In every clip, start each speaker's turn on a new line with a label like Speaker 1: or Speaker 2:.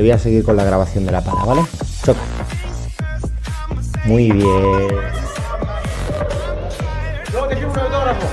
Speaker 1: voy a seguir con la grabación de la pala, ¿vale? Choca. Muy bien.
Speaker 2: Luego te quiero un autógrafo.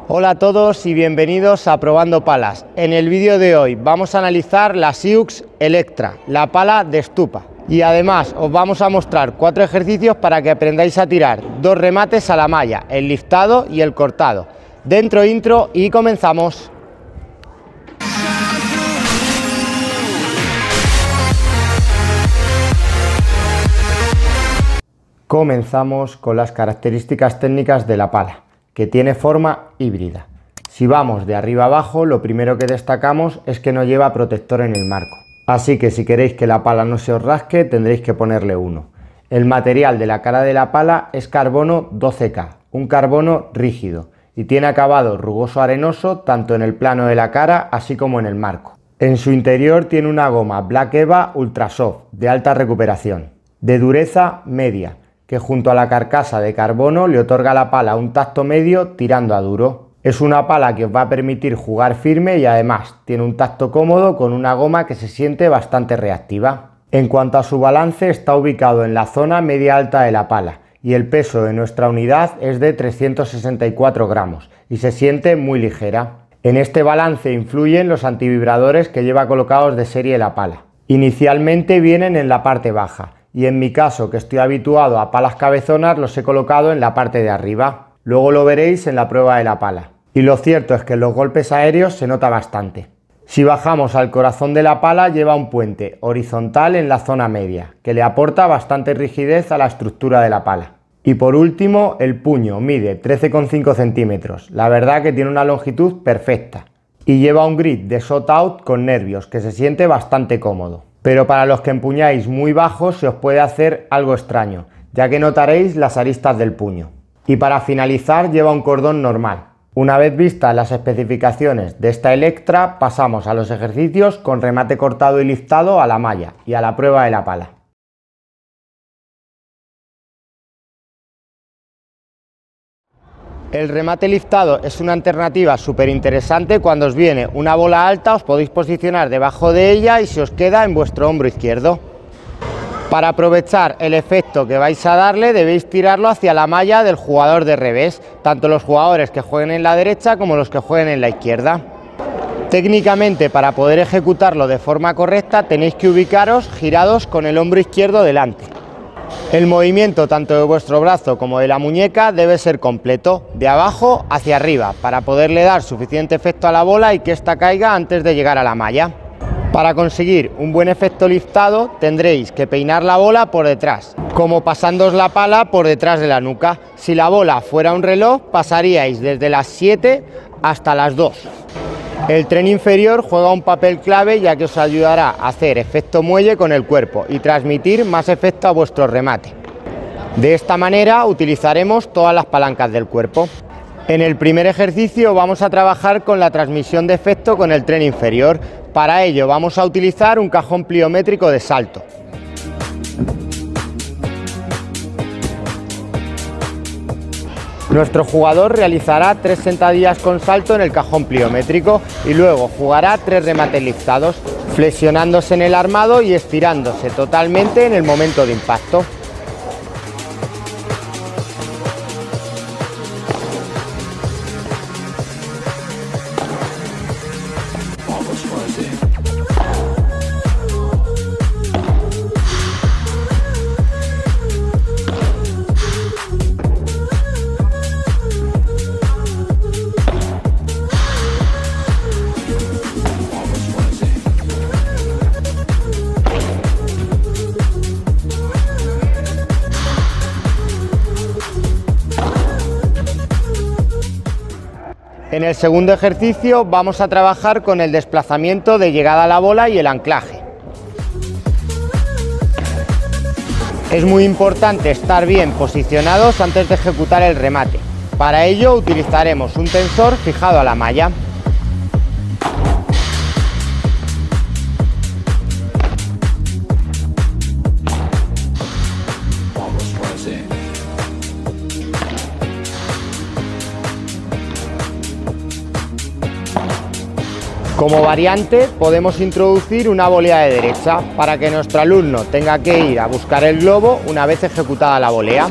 Speaker 1: Hola a todos y bienvenidos a Probando Palas. En el vídeo de hoy vamos a analizar la Siux Electra, la pala de estupa. Y además os vamos a mostrar 4 ejercicios para que aprendáis a tirar 2 remates a la malla, el liftado y el cortado. Dentro intro y comenzamos. Comenzamos con las características técnicas de la pala, que tiene forma híbrida. Si vamos de arriba abajo, lo primero que destacamos es que no lleva protector en el marco. Así que si queréis que la pala no se os rasque, tendréis que ponerle uno. El material de la cara de la pala es carbono 12K, un carbono rígido, y tiene acabado rugoso arenoso tanto en el plano de la cara así como en el marco. En su interior tiene una goma Black Eva Ultra Soft de alta recuperación, de dureza media, que junto a la carcasa de carbono le otorga a la pala un tacto medio tirando a duro. Es una pala que os va a permitir jugar firme y además tiene un tacto cómodo con una goma que se siente bastante reactiva. En cuanto a su balance, está ubicado en la zona media alta de la pala y el peso de nuestra unidad es de 364 gramos y se siente muy ligera. En este balance influyen los antivibradores que lleva colocados de serie la pala. Inicialmente vienen en la parte baja y en mi caso, que estoy habituado a palas cabezonas, los he colocado en la parte de arriba. Luego lo veréis en la prueba de la pala. Y lo cierto es que en los golpes aéreos se nota bastante. Si bajamos al corazón de la pala, lleva un puente horizontal en la zona media, que le aporta bastante rigidez a la estructura de la pala. Y por último, el puño mide 13,5 centímetros. La verdad que tiene una longitud perfecta. Y lleva un grip de shot out con nervios, que se siente bastante cómodo. Pero para los que empuñáis muy bajo se os puede hacer algo extraño, ya que notaréis las aristas del puño. Y para finalizar lleva un cordón normal. Una vez vistas las especificaciones de esta Electra, pasamos a los ejercicios con remate cortado y liftado a la malla y a la prueba de la pala. El remate liftado es una alternativa súper interesante. Cuando os viene una bola alta os podéis posicionar debajo de ella y se os queda en vuestro hombro izquierdo. Para aprovechar el efecto que vais a darle debéis tirarlo hacia la malla del jugador de revés, tanto los jugadores que jueguen en la derecha como los que jueguen en la izquierda. Técnicamente, para poder ejecutarlo de forma correcta tenéis que ubicaros girados con el hombro izquierdo delante. El movimiento tanto de vuestro brazo como de la muñeca debe ser completo, de abajo hacia arriba, para poderle dar suficiente efecto a la bola y que ésta caiga antes de llegar a la malla. Para conseguir un buen efecto liftado tendréis que peinar la bola por detrás, como pasándoos la pala por detrás de la nuca. Si la bola fuera un reloj, pasaríais desde las 7 hasta las 2. El tren inferior juega un papel clave, ya que os ayudará a hacer efecto muelle con el cuerpo y transmitir más efecto a vuestro remate. De esta manera utilizaremos todas las palancas del cuerpo. En el primer ejercicio vamos a trabajar con la transmisión de efecto con el tren inferior. Para ello vamos a utilizar un cajón pliométrico de salto. Nuestro jugador realizará 3 sentadillas con salto en el cajón pliométrico y luego jugará 3 remates liftados, flexionándose en el armado y estirándose totalmente en el momento de impacto. En el segundo ejercicio vamos a trabajar con el desplazamiento de llegada a la bola y el anclaje. Es muy importante estar bien posicionados antes de ejecutar el remate. Para ello utilizaremos un tensor fijado a la malla. Como variante podemos introducir una volea de derecha para que nuestro alumno tenga que ir a buscar el globo una vez ejecutada la volea.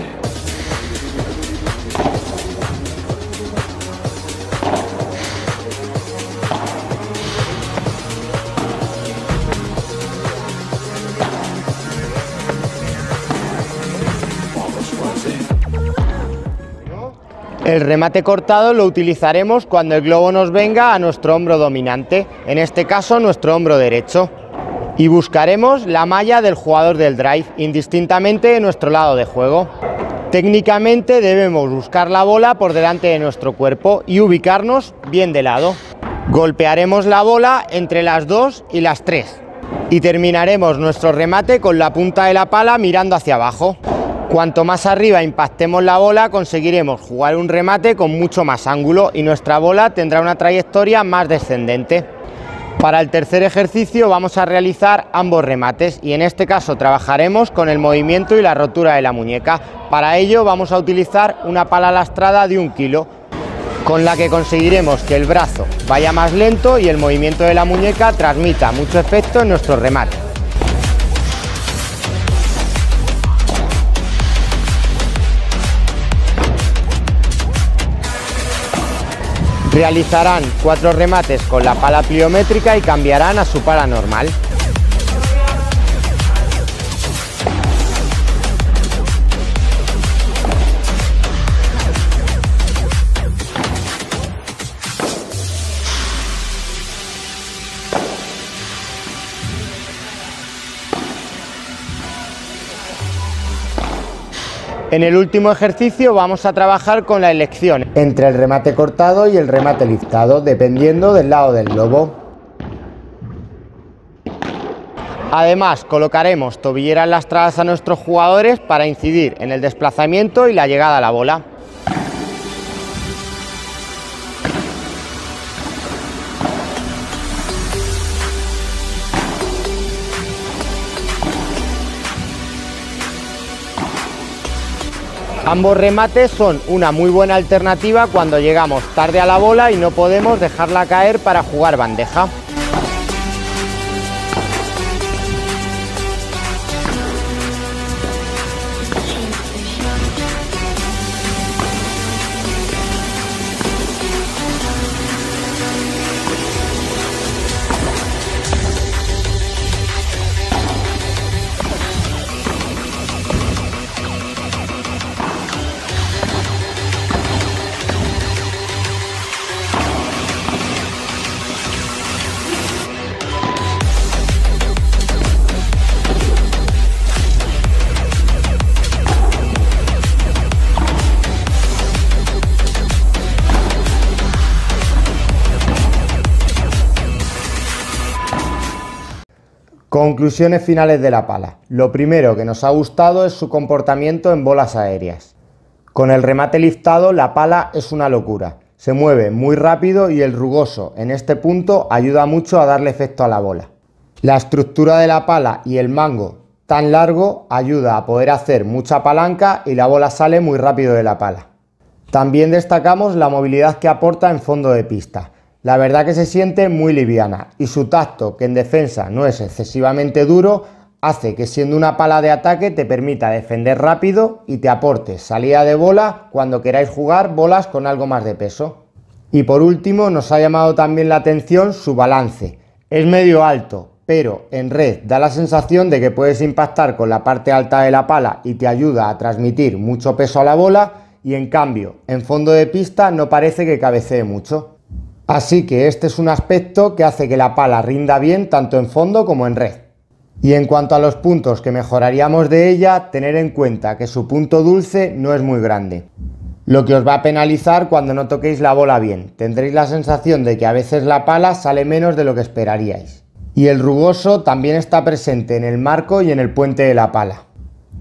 Speaker 1: El remate cortado lo utilizaremos cuando el globo nos venga a nuestro hombro dominante, en este caso nuestro hombro derecho. Y buscaremos la malla del jugador del drive, indistintamente de nuestro lado de juego. Técnicamente debemos buscar la bola por delante de nuestro cuerpo y ubicarnos bien de lado. Golpearemos la bola entre las 2 y las 3 y terminaremos nuestro remate con la punta de la pala mirando hacia abajo. Cuanto más arriba impactemos la bola, conseguiremos jugar un remate con mucho más ángulo y nuestra bola tendrá una trayectoria más descendente. Para el tercer ejercicio vamos a realizar ambos remates y en este caso trabajaremos con el movimiento y la rotura de la muñeca. Para ello vamos a utilizar una pala lastrada de 1 kilo, con la que conseguiremos que el brazo vaya más lento y el movimiento de la muñeca transmita mucho efecto en nuestro remate. Realizarán 4 remates con la pala pliométrica y cambiarán a su pala normal. En el último ejercicio vamos a trabajar con la elección entre el remate cortado y el remate liftado, dependiendo del lado del globo. Además, colocaremos tobilleras lastradas a nuestros jugadores para incidir en el desplazamiento y la llegada a la bola. Ambos remates son una muy buena alternativa cuando llegamos tarde a la bola y no podemos dejarla caer para jugar bandeja. Conclusiones finales de la pala. Lo primero que nos ha gustado es su comportamiento en bolas aéreas. Con el remate liftado la pala es una locura. Se mueve muy rápido y el rugoso en este punto ayuda mucho a darle efecto a la bola. La estructura de la pala y el mango tan largo ayuda a poder hacer mucha palanca y la bola sale muy rápido de la pala. También destacamos la movilidad que aporta en fondo de pista. La verdad que se siente muy liviana y su tacto, que en defensa no es excesivamente duro, hace que siendo una pala de ataque te permita defender rápido y te aporte salida de bola cuando queráis jugar bolas con algo más de peso. Y por último nos ha llamado también la atención su balance. Es medio alto, pero en red da la sensación de que puedes impactar con la parte alta de la pala y te ayuda a transmitir mucho peso a la bola y en cambio en fondo de pista no parece que cabecee mucho. Así que este es un aspecto que hace que la pala rinda bien tanto en fondo como en red. Y en cuanto a los puntos que mejoraríamos de ella, tener en cuenta que su punto dulce no es muy grande, lo que os va a penalizar cuando no toquéis la bola bien. Tendréis la sensación de que a veces la pala sale menos de lo que esperaríais. Y el rugoso también está presente en el marco y en el puente de la pala.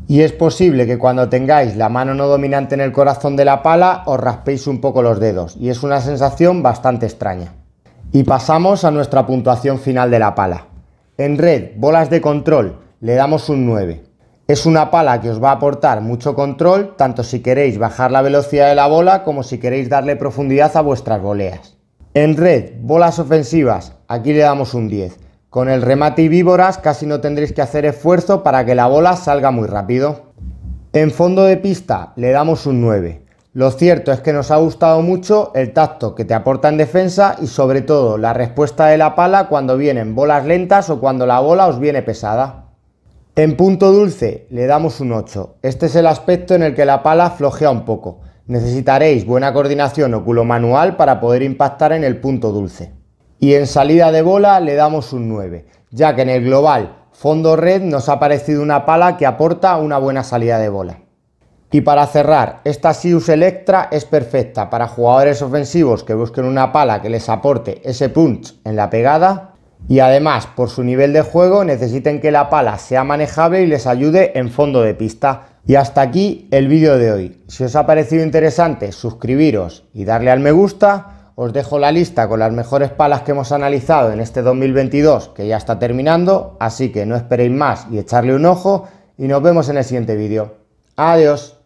Speaker 1: Y es posible que cuando tengáis la mano no dominante en el corazón de la pala os raspéis un poco los dedos y es una sensación bastante extraña. Y pasamos a nuestra puntuación final de la pala. En red, bolas de control, le damos un 9. Es una pala que os va a aportar mucho control, tanto si queréis bajar la velocidad de la bola como si queréis darle profundidad a vuestras voleas. En red, bolas ofensivas, aquí le damos un 10. Con el remate y víboras casi no tendréis que hacer esfuerzo para que la bola salga muy rápido. En fondo de pista le damos un 9. Lo cierto es que nos ha gustado mucho el tacto que te aporta en defensa y sobre todo la respuesta de la pala cuando vienen bolas lentas o cuando la bola os viene pesada. En punto dulce le damos un 8. Este es el aspecto en el que la pala flojea un poco. Necesitaréis buena coordinación oculomanual para poder impactar en el punto dulce. Y en salida de bola le damos un 9, ya que en el global fondo red nos ha parecido una pala que aporta una buena salida de bola. Y para cerrar, esta Sius Electra es perfecta para jugadores ofensivos que busquen una pala que les aporte ese punch en la pegada y además por su nivel de juego necesiten que la pala sea manejable y les ayude en fondo de pista. Y hasta aquí el vídeo de hoy. Si os ha parecido interesante, suscribiros y darle al me gusta. Os dejo la lista con las mejores palas que hemos analizado en este 2022 que ya está terminando, así que no esperéis más y echarle un ojo y nos vemos en el siguiente vídeo. Adiós.